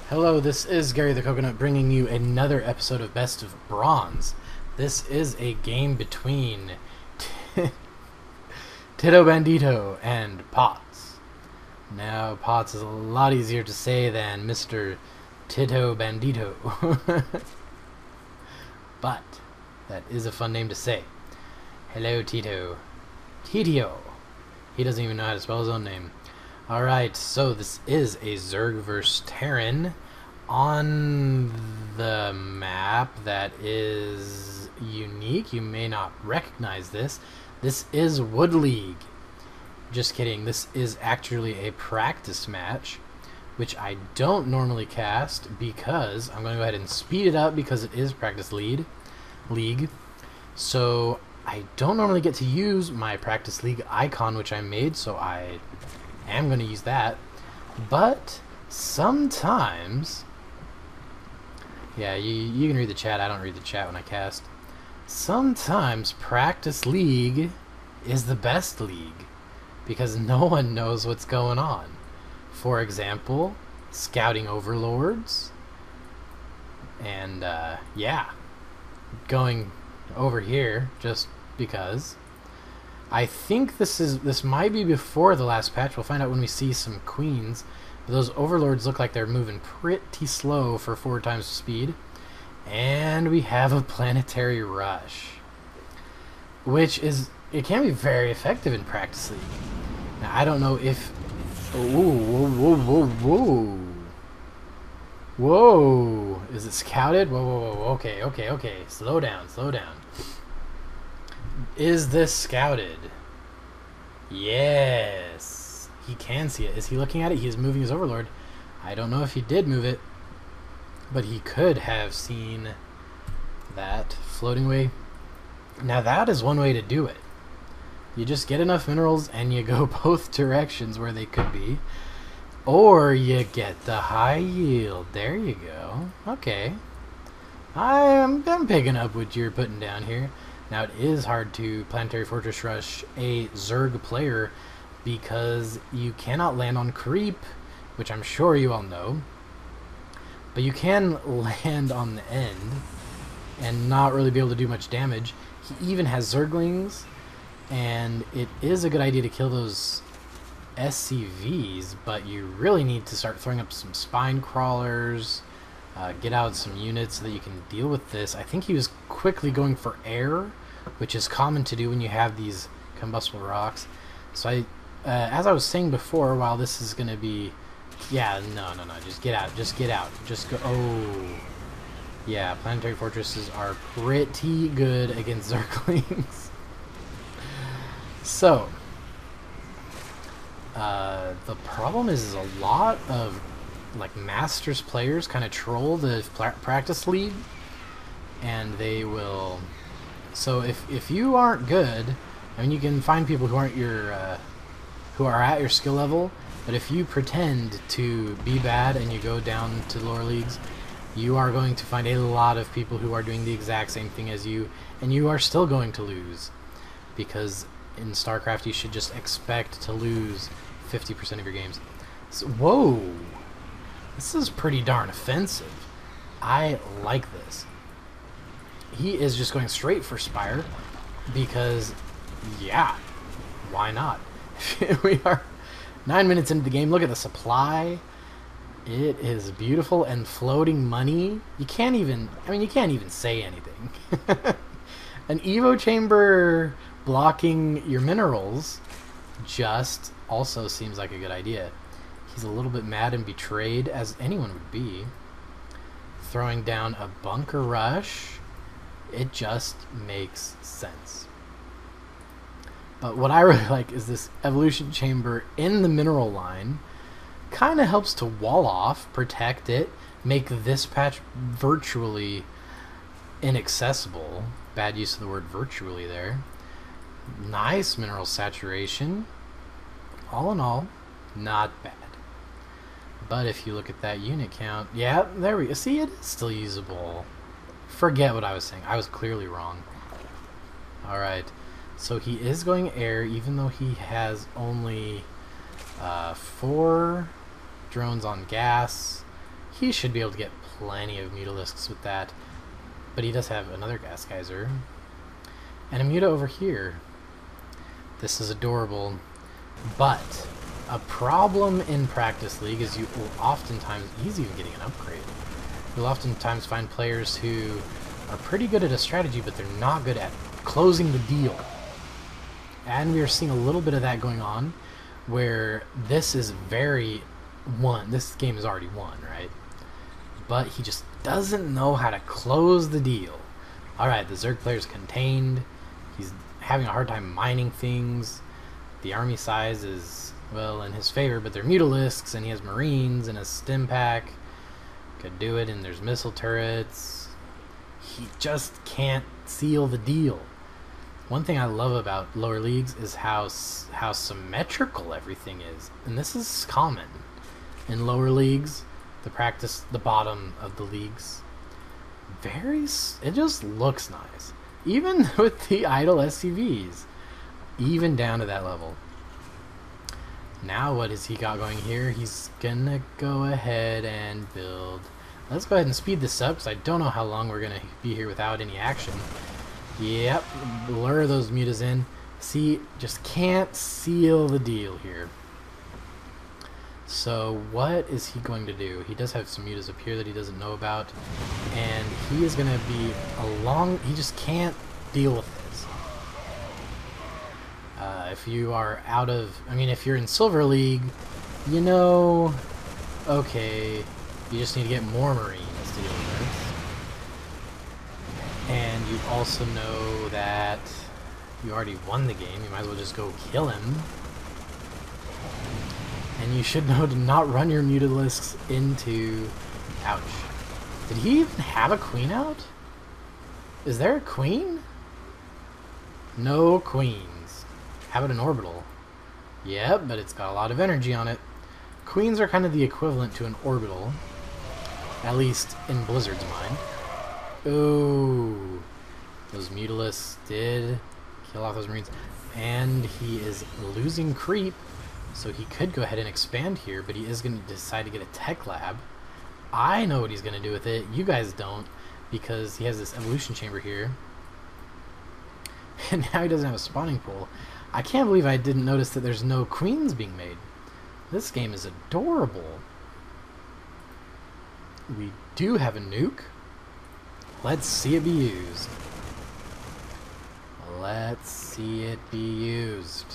Hello, this is Gary the Coconut bringing you another episode of Best of Bronze. This is a game between Titobandito and Potts. Now, Potts is a lot easier to say than Mr. Titobandito. But, that is a fun name to say. Hello, Tito. Titio. He doesn't even know how to spell his own name. Alright, so this is a Zerg vs. Terran on the map that is unique. You may not recognize this. This is Wood League. Just kidding. This is actually a practice match, which I don't normally cast because I'm going to go ahead and speed it up because it is practice league. So I don't normally get to use my practice league icon, which I made, so I am going to use that. But sometimes, yeah, you can read the chat. I don't read the chat when I cast. Sometimes practice league is the best league because no one knows what's going on. For example, scouting overlords, and yeah, going over here just because. I think this might be before the last patch. We'll find out when we see some queens. But those overlords look like they're moving pretty slow for 4 times speed. And we have a planetary rush, which is, it can be very effective in practice league. Now I don't know if whoa, is it scouted? Whoa, okay, slow down. Is this scouted? Yes. He can see it. Is he looking at it? He is moving his overlord. I don't know if he did move it, but he could have seen that floating away. Now that is one way to do it. You just get enough minerals and you go both directions where they could be. Or you get the high yield. There you go. Okay. I'm picking up what you're putting down here. Now it is hard to Planetary Fortress Rush a Zerg player because you cannot land on creep, which I'm sure you all know. But you can land on the end and not really be able to do much damage. He even has Zerglings, and it is a good idea to kill those SCVs, but you really need to start throwing up some spine crawlers, get out some units so that you can deal with this. I think he was quickly going for air, which is common to do when you have these combustible rocks. So as I was saying before, while this is going to be, yeah, no, just get out, just go. Oh, yeah, planetary fortresses are pretty good against Zerglings. So the problem is a lot of like Masters players kind of troll the practice league, and they will. So if you aren't good, I mean, you can find people who aren't your who are at your skill level, but if you pretend to be bad and you go down to lower leagues, you are going to find a lot of people who are doing the exact same thing as you, and you are still going to lose, because in Starcraft you should just expect to lose 50% of your games. So, whoa, this is pretty darn offensive. I like this. He is just going straight for Spire because, yeah, why not? We are 9 minutes into the game. Look at the supply. It is beautiful and floating money. You can't even, I mean, you can't even say anything. An Evo chamber blocking your minerals just also seems like a good idea. He's a little bit mad and betrayed, as anyone would be. Throwing down a bunker rush. It just makes sense. But what I really like is this evolution chamber in the mineral line. Kind of helps to wall off, protect it, make this patch virtually inaccessible. Bad use of the word virtually there. Nice mineral saturation. All in all, not bad. But if you look at that unit count, yeah, there we go. See, it is still usable. Forget what I was saying. I was clearly wrong. Alright, so he is going air, even though he has only 4 drones on gas. He should be able to get plenty of Mutalisks with that. But he does have another Gas Geyser. And a Muta over here. This is adorable. But a problem in Practice League is you will oftentimes, he's even getting an upgrade. You'll oftentimes find players who are pretty good at a strategy, but they're not good at closing the deal. And we are seeing a little bit of that going on, where this is very won. This game is already won, right? But he just doesn't know how to close the deal. Alright, the Zerg player's contained. He's having a hard time mining things. The army size is, well, in his favor, but they're Mutalisks, and he has Marines and a stim pack. Could do it, and there's missile turrets. He just can't seal the deal. One thing I love about lower leagues is how symmetrical everything is, and this is common in lower leagues. The bottom of the leagues, it just looks nice, even with the idle SCVs, even down to that level. Now what has he got going here? He's gonna go ahead and build. Let's go ahead and speed this up, because I don't know how long we're gonna be here without any action. Yep, lure those mutas in. See, just can't seal the deal here. So what is he going to do? He does have some mutas up here that he doesn't know about, and he is going to be he just can't deal with this. If you are if you're in Silver League, you know, okay, you just need to get more Marines to deal with this. And you also know that you already won the game, you might as well just go kill him. And you should know to not run your Mutalisks into... Ouch. Did he even have a queen out? Is there a queen? No queens. How about an orbital? Yep, but it's got a lot of energy on it. Queens are kind of the equivalent to an orbital. At least in Blizzard's mind. Ooh. Those Mutalisks did kill off those Marines. And he is losing creep. So he could go ahead and expand here, but he is going to decide to get a tech lab. I know what he's going to do with it. You guys don't, because he has this evolution chamber here. And now he doesn't have a spawning pool. I can't believe I didn't notice that there's no queens being made. This game is adorable. We do have a nuke. Let's see it be used. Let's see it be used.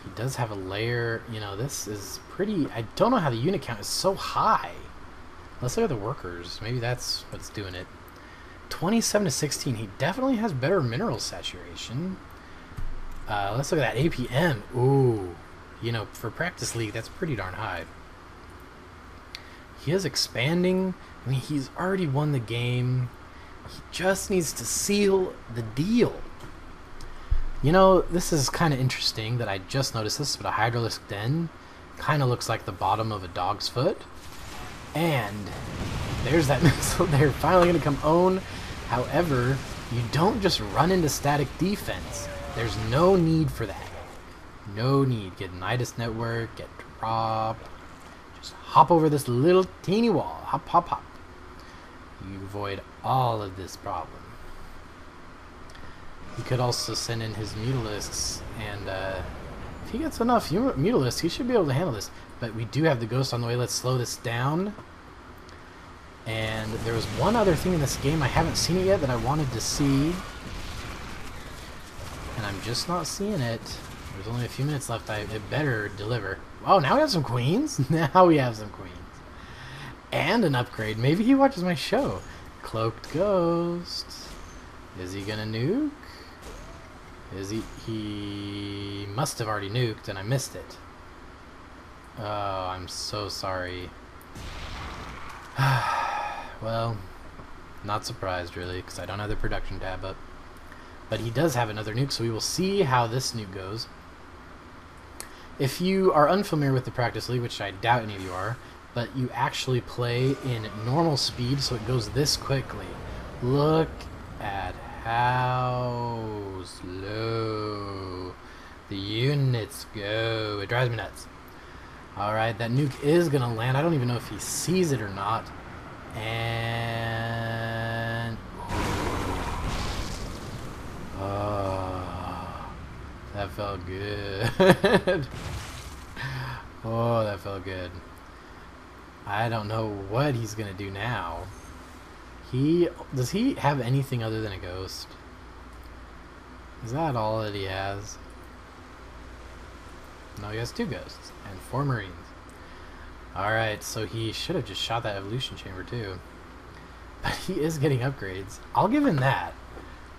He does have a layer, you know, this is pretty, I don't know how the unit count is so high. Let's look at the workers, maybe that's what's doing it. 27 to 16, he definitely has better mineral saturation. Let's look at that APM, ooh, you know, for Practice League, that's pretty darn high. He is expanding, I mean, he's already won the game. He just needs to seal the deal. You know, this is kind of interesting that I just noticed this, but a Hydralisk Den kind of looks like the bottom of a dog's foot. And there's that missile there, finally going to come own. However, you don't just run into static defense. There's no need for that. No need. Get Nidus Network, get drop. Just hop over this little teeny wall. Hop, hop, hop. You avoid all of this problem. He could also send in his Mutalisks, and if he gets enough Mutalisks, he should be able to handle this. But we do have the Ghost on the way. Let's slow this down. And there was one other thing in this game, I haven't seen it yet, that I wanted to see. And I'm just not seeing it. There's only a few minutes left. It better deliver. Oh, now we have some queens? Now we have some queens. And an upgrade. Maybe he watches my show. Cloaked Ghost. Is he gonna nuke? Is he must have already nuked and I missed it. Oh, I'm so sorry. Well, not surprised really, because I don't have the production tab up. But he does have another nuke, so we will see how this nuke goes. If you are unfamiliar with the Practice League, which I doubt any of you are, but you actually play in normal speed, so it goes this quickly. Look at how slow the units go. It drives me nuts. Alright, that nuke is gonna land. I don't even know if he sees it or not. And... oh, that felt good. Oh, that felt good. I don't know what he's gonna do now. Does he have anything other than a ghost? Is that all that he has? No, he has 2 ghosts and 4 marines. Alright, so he should have just shot that evolution chamber too. But he is getting upgrades. I'll give him that.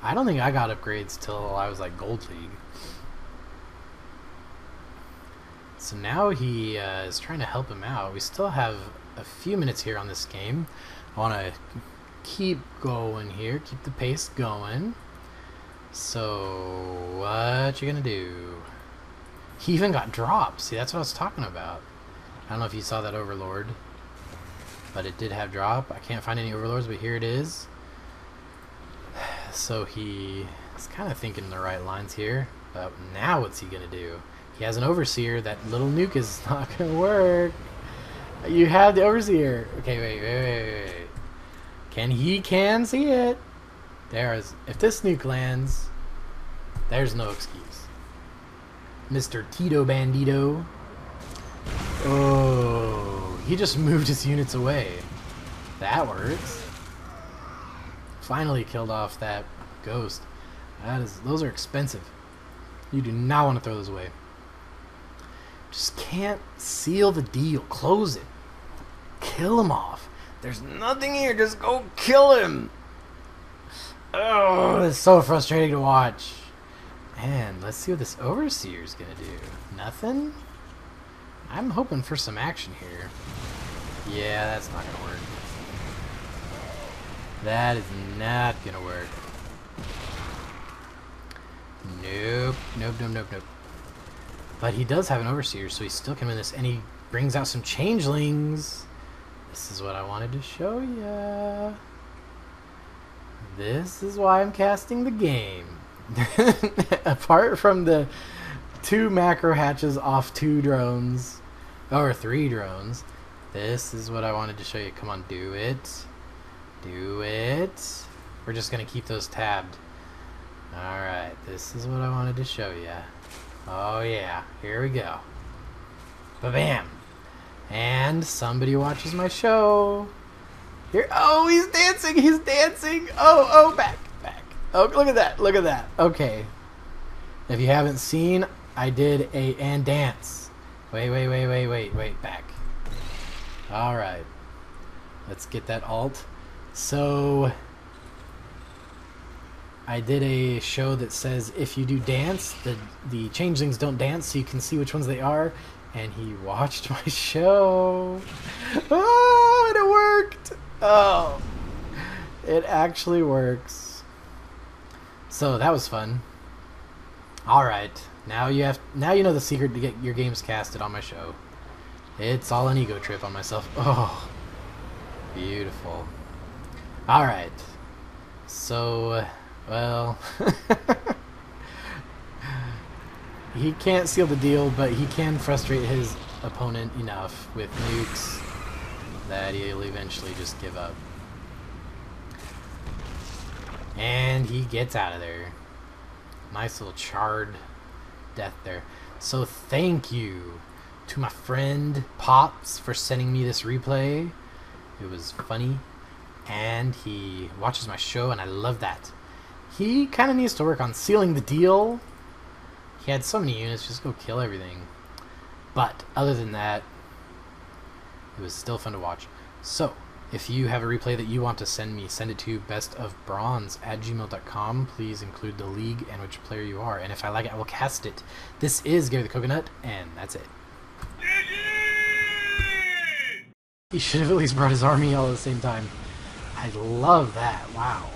I don't think I got upgrades till I was like Gold League. So now he is trying to help him out. We still have a few minutes here on this game. I want to keep going here, keep the pace going. So what you gonna do? He even got dropped. See, that's what I was talking about. I don't know if you saw that Overlord, but it did have drop. I can't find any Overlords, but here it is. So he is kind of thinking the right lines here. But now what's he gonna do? He has an Overseer. That little nuke is not gonna work. You have the Overseer. Okay, wait. He can see it. If this nuke lands, there's no excuse. Mr. Titobandito. Oh, he just moved his units away. That works. Finally killed off that ghost. Those are expensive. You do not want to throw those away. Just can't seal the deal. Close it. Kill him off. There's nothing here. Just go kill him. Oh, it's so frustrating to watch. And let's see what this Overseer's gonna do. Nothing? I'm hoping for some action here. Yeah, that's not gonna work. That is not gonna work. Nope. But he does have an Overseer, so he still can win this, and he brings out some Changelings. This is what I wanted to show ya. This is why I'm casting the game. Apart from the 2 macro hatches off 2 drones, or 3 drones, this is what I wanted to show you. Come on, do it. Do it. We're just going to keep those tabbed. Alright, this is what I wanted to show you. Oh yeah, here we go. Ba-bam. And somebody watches my show. Here, oh, he's dancing. Oh, back. Oh, look at that. Okay. If you haven't seen, I did a and dance. Wait, back. Alright. Let's get that alt. So, I did a show that says if you do dance, the changelings don't dance, so you can see which ones they are. And he watched my show. Oh, and it worked. Oh, it actually works. So that was fun. All right, now you know the secret to get your games casted on my show. It's all an ego trip on myself. Oh, beautiful. All right, so well, he can't seal the deal, but he can frustrate his opponent enough with nukes that he'll eventually just give up. And he gets out of there. Nice little charred death there. So thank you to my friend Pops for sending me this replay. It was funny. And he watches my show, and I love that. He kind of needs to work on sealing the deal. He had so many units, just go kill everything. But other than that, it was still fun to watch. So, if you have a replay that you want to send me, send it to bestofbronze@gmail.com. Please include the league and which player you are. And if I like it, I will cast it. This is Gary the Coconut, and that's it. He should have at least brought his army all at the same time. I love that. Wow.